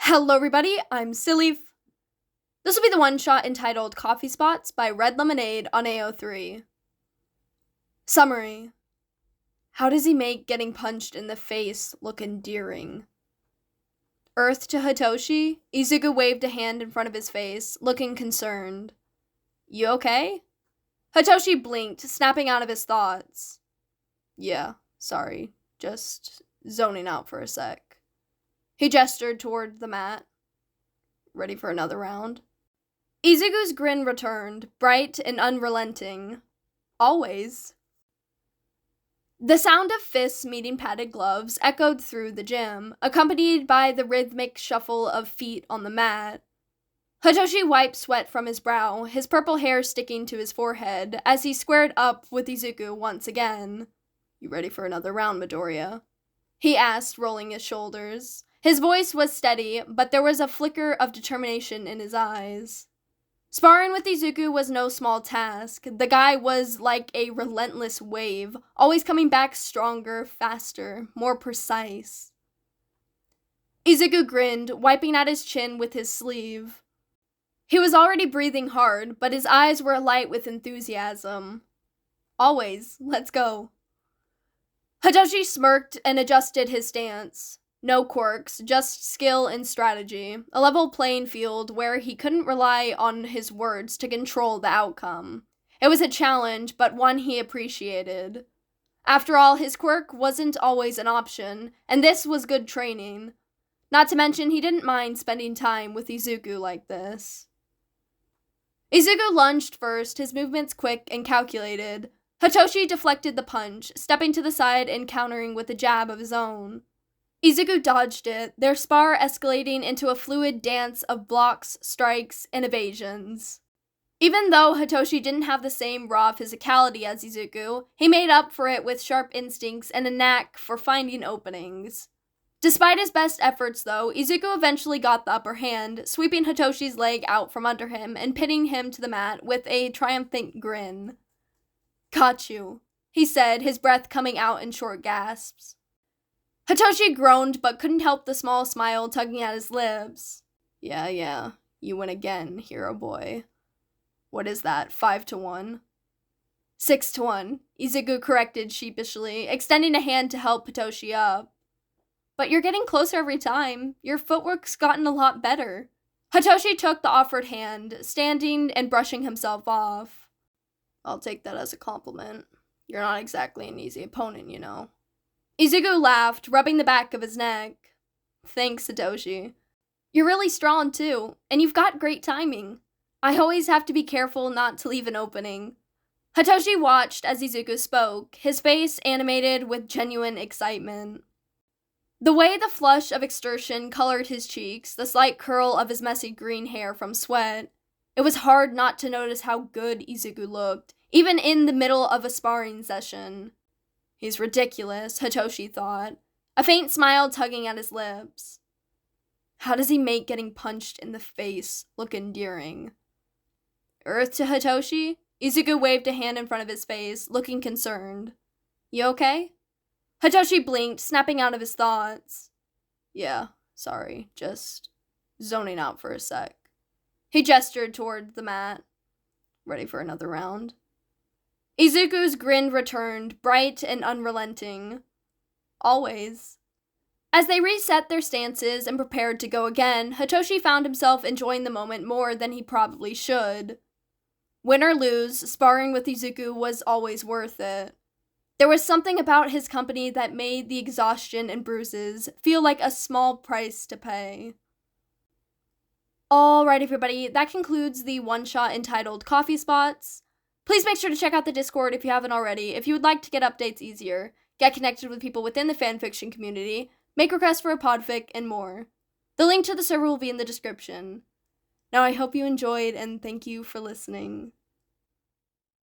Hello everybody, I'm Silly. This will be the one-shot entitled CoffeeSpots by Red Lemonade on AO3. Summary. How does he make getting punched in the face look endearing? Earth to Hitoshi, Izuku waved a hand in front of his face, looking concerned. You okay? Hitoshi blinked, snapping out of his thoughts. Yeah, sorry, just zoning out for a sec. He gestured toward the mat. Ready for another round? Izuku's grin returned, bright and unrelenting. Always. The sound of fists meeting padded gloves echoed through the gym, accompanied by the rhythmic shuffle of feet on the mat. Hitoshi wiped sweat from his brow, his purple hair sticking to his forehead, as he squared up with Izuku once again. You ready for another round, Midoriya? He asked, rolling his shoulders. His voice was steady, but there was a flicker of determination in his eyes. Sparring with Izuku was no small task. The guy was like a relentless wave, always coming back stronger, faster, more precise. Izuku grinned, wiping at his chin with his sleeve. He was already breathing hard, but his eyes were alight with enthusiasm. Always, let's go. Hitoshi smirked and adjusted his stance. No quirks, just skill and strategy, a level playing field where he couldn't rely on his words to control the outcome. It was a challenge, but one he appreciated. After all, his quirk wasn't always an option, and this was good training. Not to mention, he didn't mind spending time with Izuku like this. Izuku lunged first, his movements quick and calculated. Hitoshi deflected the punch, stepping to the side and countering with a jab of his own. Izuku dodged it, their spar escalating into a fluid dance of blocks, strikes, and evasions. Even though Hitoshi didn't have the same raw physicality as Izuku, he made up for it with sharp instincts and a knack for finding openings. Despite his best efforts, though, Izuku eventually got the upper hand, sweeping Hitoshi's leg out from under him and pinning him to the mat with a triumphant grin. Got you, he said, his breath coming out in short gasps. Hitoshi groaned but couldn't help the small smile tugging at his lips. Yeah, you win again, hero boy. What is that, 5-1? 6-1, Izuku corrected sheepishly, extending a hand to help Hitoshi up. But you're getting closer every time. Your footwork's gotten a lot better. Hitoshi took the offered hand, standing and brushing himself off. I'll take that as a compliment. You're not exactly an easy opponent, you know. Izuku laughed, rubbing the back of his neck. Thanks, Hitoshi. You're really strong, too, and you've got great timing. I always have to be careful not to leave an opening. Hitoshi watched as Izuku spoke, his face animated with genuine excitement. The way the flush of exertion colored his cheeks, the slight curl of his messy green hair from sweat, it was hard not to notice how good Izuku looked, even in the middle of a sparring session. He's ridiculous, Hitoshi thought, a faint smile tugging at his lips. How does he make getting punched in the face look endearing? Earth to Hitoshi, Izuku waved a hand in front of his face, looking concerned. You okay? Hitoshi blinked, snapping out of his thoughts. Yeah, sorry, just zoning out for a sec. He gestured toward the mat. Ready for another round? Izuku's grin returned, bright and unrelenting. Always. As they reset their stances and prepared to go again, Hitoshi found himself enjoying the moment more than he probably should. Win or lose, sparring with Izuku was always worth it. There was something about his company that made the exhaustion and bruises feel like a small price to pay. Alright everybody, that concludes the one-shot entitled CoffeeSpots. Please make sure to check out the Discord if you haven't already, if you would like to get updates easier, get connected with people within the fanfiction community, make requests for a podfic, and more. The link to the server will be in the description. Now I hope you enjoyed, and thank you for listening.